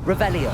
Revelio.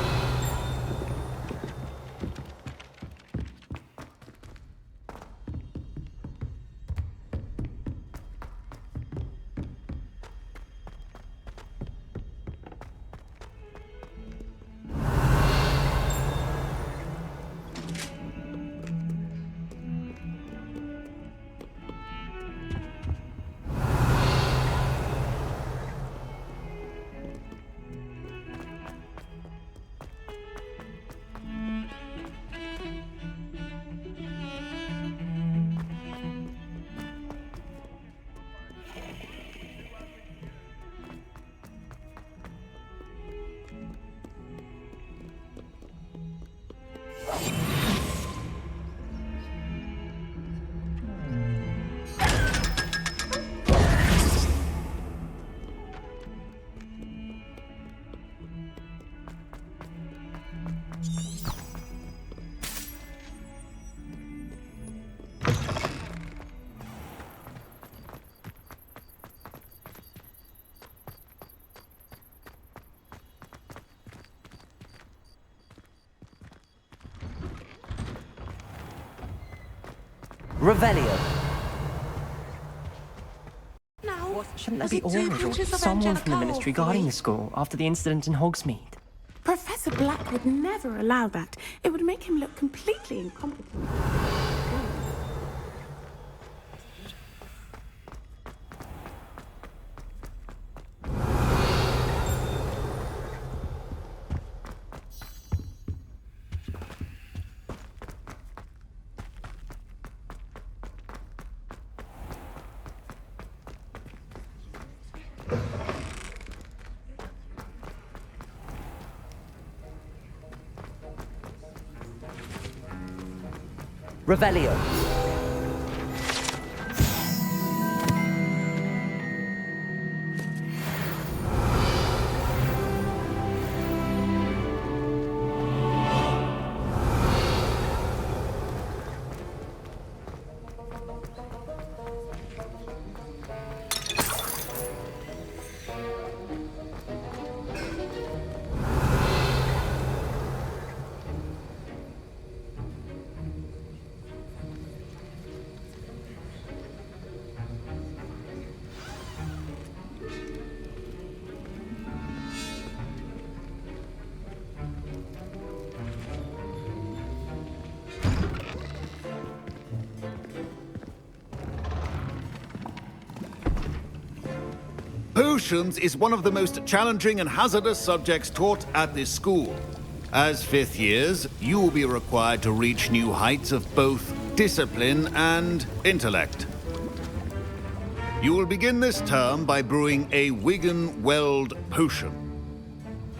Revelio. No. Shouldn't there be orders or someone from the Ministry guarding the school after the incident in Hogsmeade? Professor Black would never allow that. It would make him look completely incompetent. Revelio. Potions is one of the most challenging and hazardous subjects taught at this school. As fifth years, you will be required to reach new heights of both discipline and intellect. You will begin this term by brewing a Wiggenweld potion.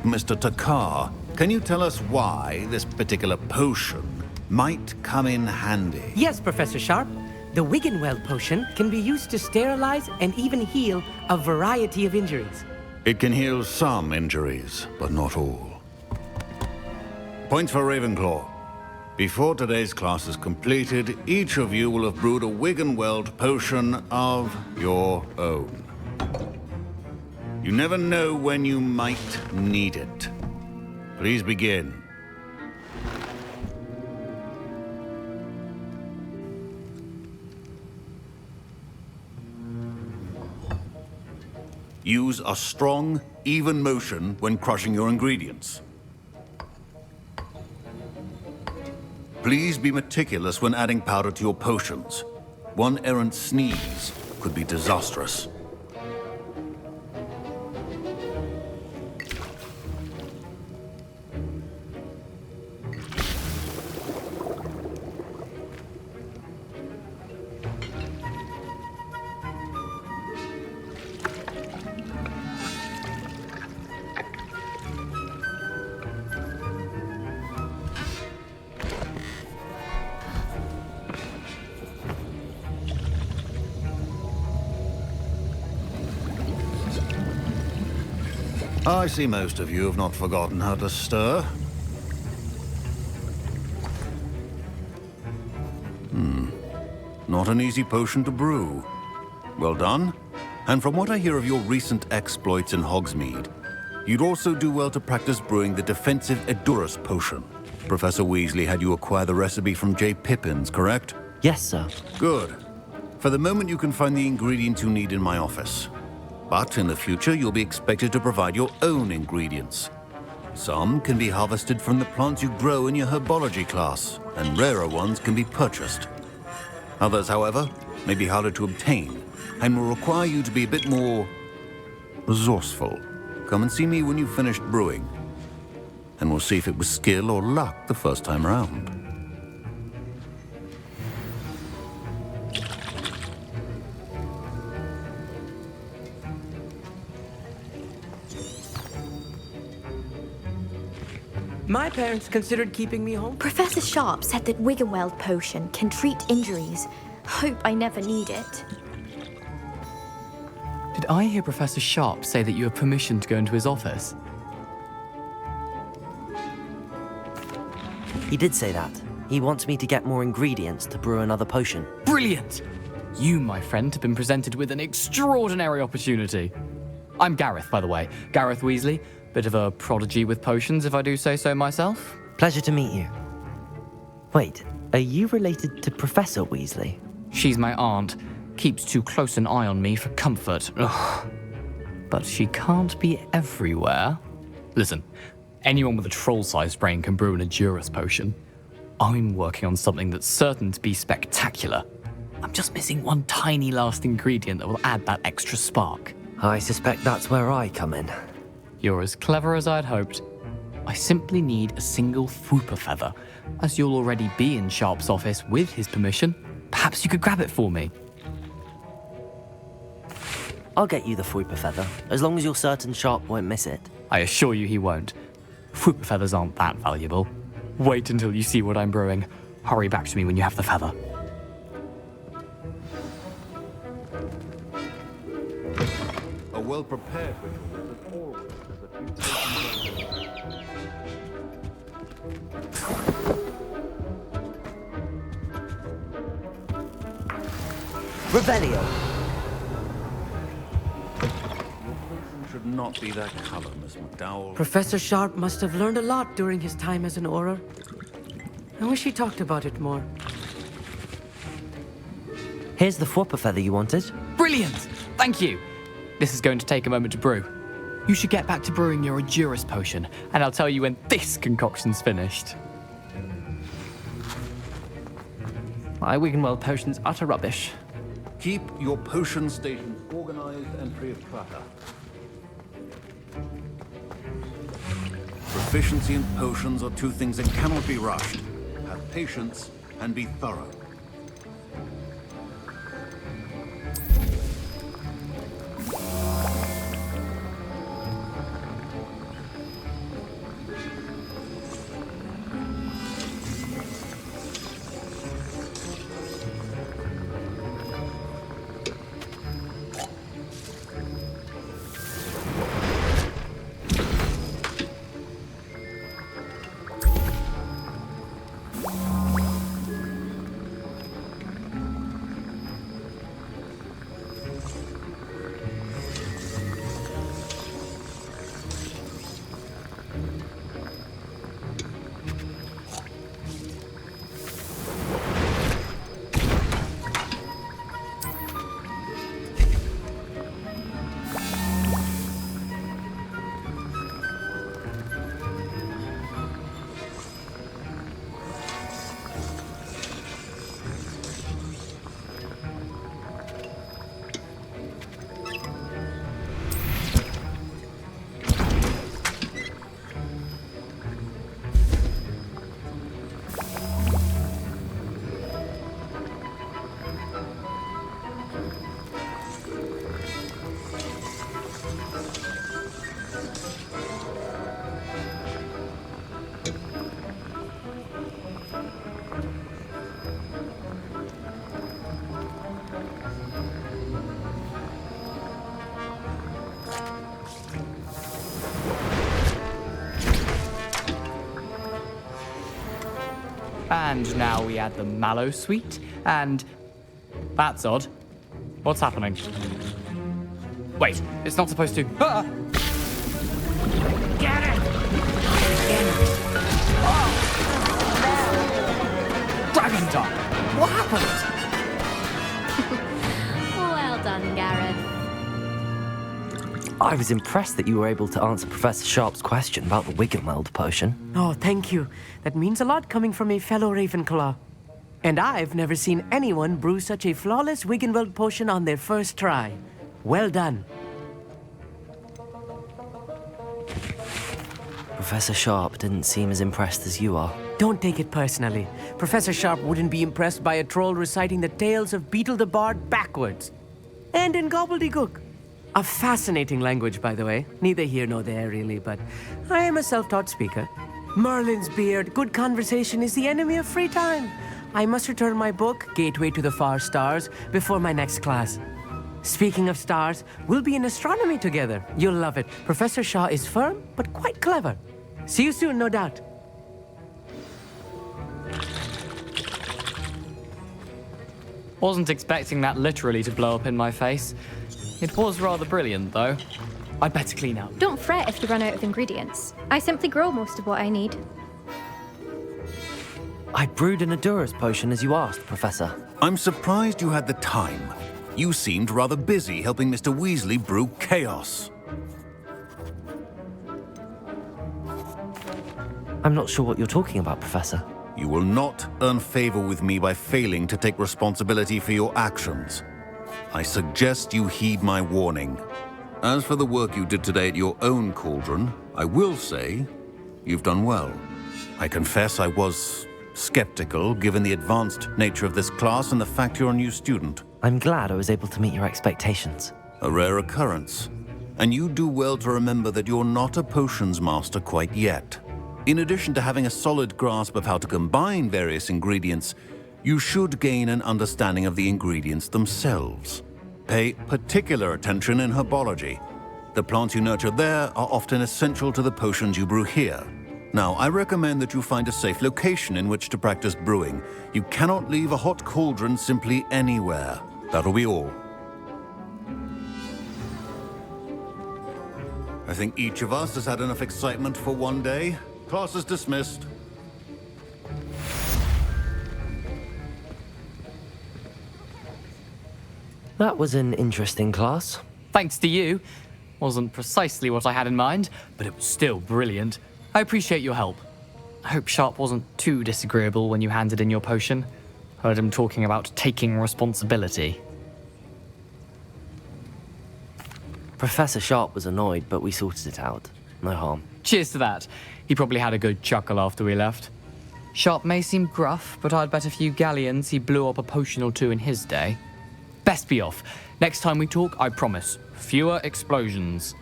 Mr. Takar, can you tell us why this particular potion might come in handy? Yes, Professor Sharp. The Wiggenweld potion can be used to sterilize and even heal a variety of injuries. It can heal some injuries, but not all. Points for Ravenclaw. Before today's class is completed, each of you will have brewed a Wiggenweld potion of your own. You never know when you might need it. Please begin. Use a strong, even motion when crushing your ingredients. Please be meticulous when adding powder to your potions. One errant sneeze could be disastrous. I see most of you have not forgotten how to stir. Not an easy potion to brew. Well done. And from what I hear of your recent exploits in Hogsmeade, You'd also do well to practice brewing the defensive Edurus potion. Professor Weasley had you acquire the recipe from J. Pippin's, correct? Yes, sir. Good. For the moment, you can find the ingredients you need in my office. But in the future, you'll be expected to provide your own ingredients. Some can be harvested from the plants you grow in your herbology class, and rarer ones can be purchased. Others, however, may be harder to obtain, and will require you to be a bit more resourceful. Come and see me when you've finished brewing, and we'll see if it was skill or luck the first time around. My parents considered keeping me home. Professor Sharp said that Wiggenweld potion can treat injuries. Hope I never need it. Did I hear Professor Sharp say that you have permission to go into his office? He did say that. He wants me to get more ingredients to brew another potion. Brilliant! You, my friend, have been presented with an extraordinary opportunity. I'm Gareth, by the way. Gareth Weasley. Bit of a prodigy with potions, if I do say so myself. Pleasure to meet you. Wait, are you related to Professor Weasley? She's my aunt. Keeps too close an eye on me for comfort. Ugh. But she can't be everywhere. Listen, anyone with a troll-sized brain can brew an Edurus potion. I'm working on something that's certain to be spectacular. I'm just missing one tiny last ingredient that will add that extra spark. I suspect that's where I come in. You're as clever as I'd hoped. I simply need a single Fwooper feather. As you'll already be in Sharp's office with his permission, perhaps you could grab it for me. I'll get you the Fwooper feather, as long as you're certain Sharp won't miss it. I assure you he won't. Fwooper feathers aren't that valuable. Wait until you see what I'm brewing. Hurry back to me when you have the feather. A well-prepared ritual is always a few. Revelio. Should not be that color, Miss McDowell. Professor Sharp must have learned a lot during his time as an Auror. I wish he talked about it more. Here's the Fwooper feather you wanted. Brilliant! Thank you! This is going to take a moment to brew. You should get back to brewing your Edurus potion, and I'll tell you when this concoction's finished. My Wiggenweld potion's utter rubbish. Keep your potion stations organized and free of clutter. Proficiency in potions are two things that cannot be rushed. Have patience and be thorough. And now we add the mallow sweet, and... That's odd. What's happening? Wait, it's not supposed to... Ah! Get it! Dragon Dog! What happened? Well done, Gareth. I was impressed that you were able to answer Professor Sharp's question about the Wiggenweld potion. Oh, thank you. That means a lot coming from a fellow Ravenclaw. And I've never seen anyone brew such a flawless Wiggenweld potion on their first try. Well done. Professor Sharp didn't seem as impressed as you are. Don't take it personally. Professor Sharp wouldn't be impressed by a troll reciting the tales of Beetle the Bard backwards. And in gobbledygook. A fascinating language, by the way. Neither here nor there, really, but I am a self-taught speaker. Merlin's beard, good conversation is the enemy of free time. I must return my book, Gateway to the Far Stars, before my next class. Speaking of stars, we'll be in astronomy together. You'll love it. Professor Shaw is firm, but quite clever. See you soon, no doubt. Wasn't expecting that literally to blow up in my face. It was rather brilliant, though. I'd better clean up. Don't fret if you run out of ingredients. I simply grow most of what I need. I brewed an Adurus potion as you asked, Professor. I'm surprised you had the time. You seemed rather busy helping Mr. Weasley brew chaos. I'm not sure what you're talking about, Professor. You will not earn favor with me by failing to take responsibility for your actions. I suggest you heed my warning. As for the work you did today at your own cauldron, I will say you've done well. I confess I was skeptical given the advanced nature of this class and the fact you're a new student. I'm glad I was able to meet your expectations. A rare occurrence. And you do well to remember that you're not a potions master quite yet. In addition to having a solid grasp of how to combine various ingredients, you should gain an understanding of the ingredients themselves. Pay particular attention in herbology. The plants you nurture there are often essential to the potions you brew here. Now, I recommend that you find a safe location in which to practice brewing. You cannot leave a hot cauldron simply anywhere. That'll be all. I think each of us has had enough excitement for one day. Class is dismissed. That was an interesting class. Thanks to you. Wasn't precisely what I had in mind, but it was still brilliant. I appreciate your help. I hope Sharp wasn't too disagreeable when you handed in your potion. Heard him talking about taking responsibility. Professor Sharp was annoyed, but we sorted it out. No harm. Cheers to that. He probably had a good chuckle after we left. Sharp may seem gruff, but I'd bet a few galleons he blew up a potion or two in his day. Best be off. Next time we talk, I promise, fewer explosions.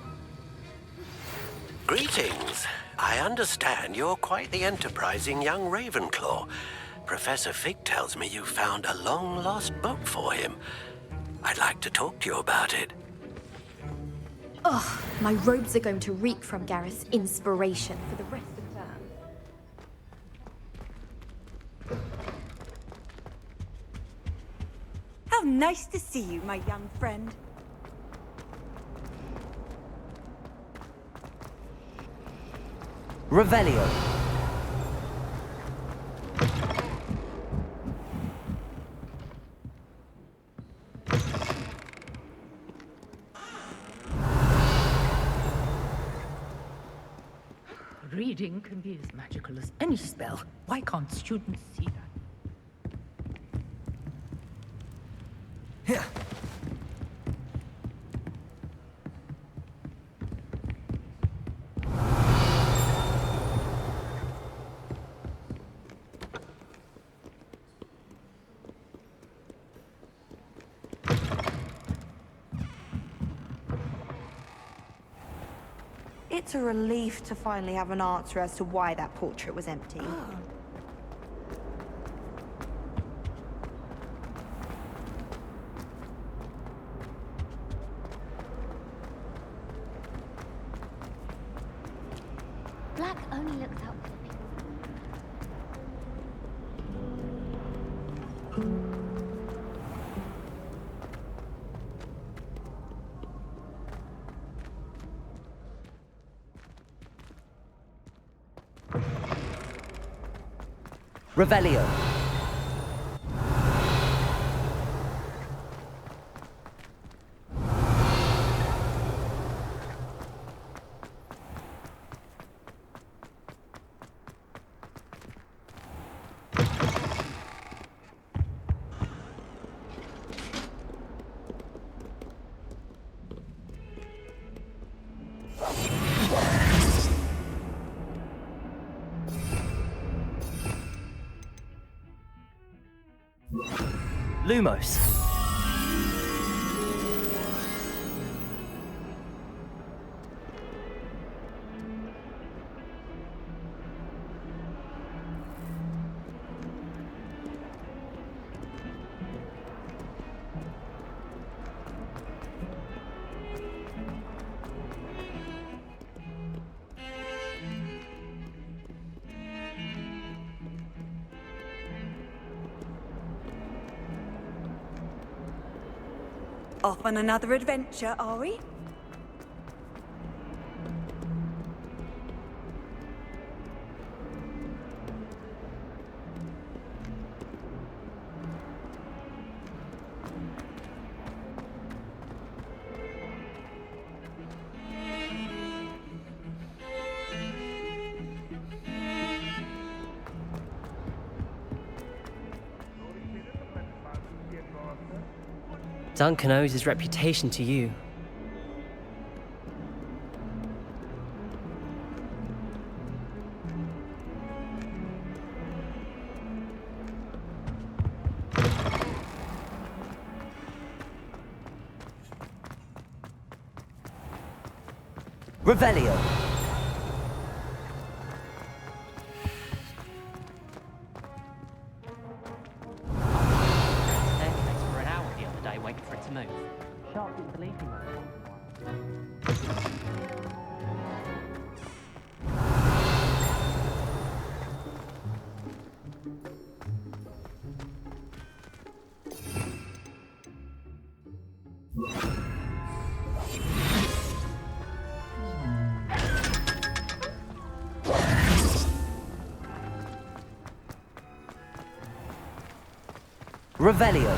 Greetings. I understand you're quite the enterprising young Ravenclaw. Professor Fig tells me you found a long-lost book for him. I'd like to talk to you about it. Ugh, my robes are going to reek from Gareth's inspiration for the rest of the term. How nice to see you, my young friend. Revelio. Reading can be as magical as any spell. Why can't students see that? Here. It's a relief to finally have an answer as to why that portrait was empty. Black only looks out for me. Revelio. Lumos. Off on another adventure, are we? Duncan owes his reputation to you. Revelio. Staircase for an hour the other day waiting for it to move. Sharp didn't believe me. Revelio.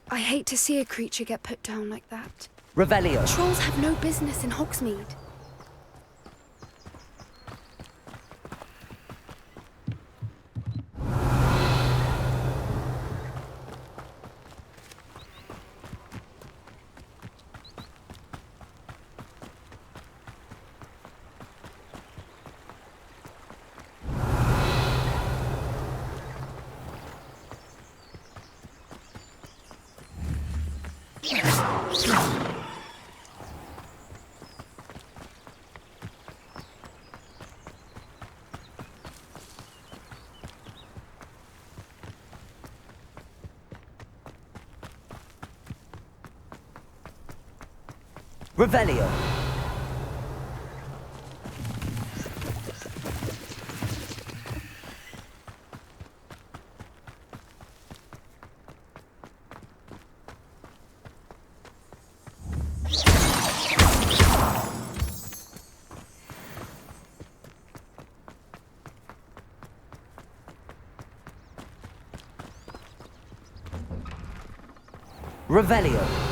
I hate to see a creature get put down like that. Revelio. Trolls have no business in Hogsmeade. Revelio. Revelio.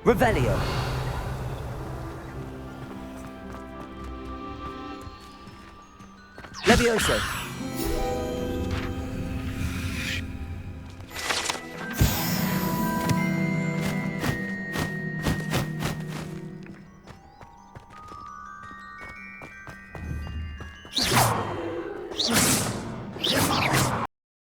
Revelio. Levioso.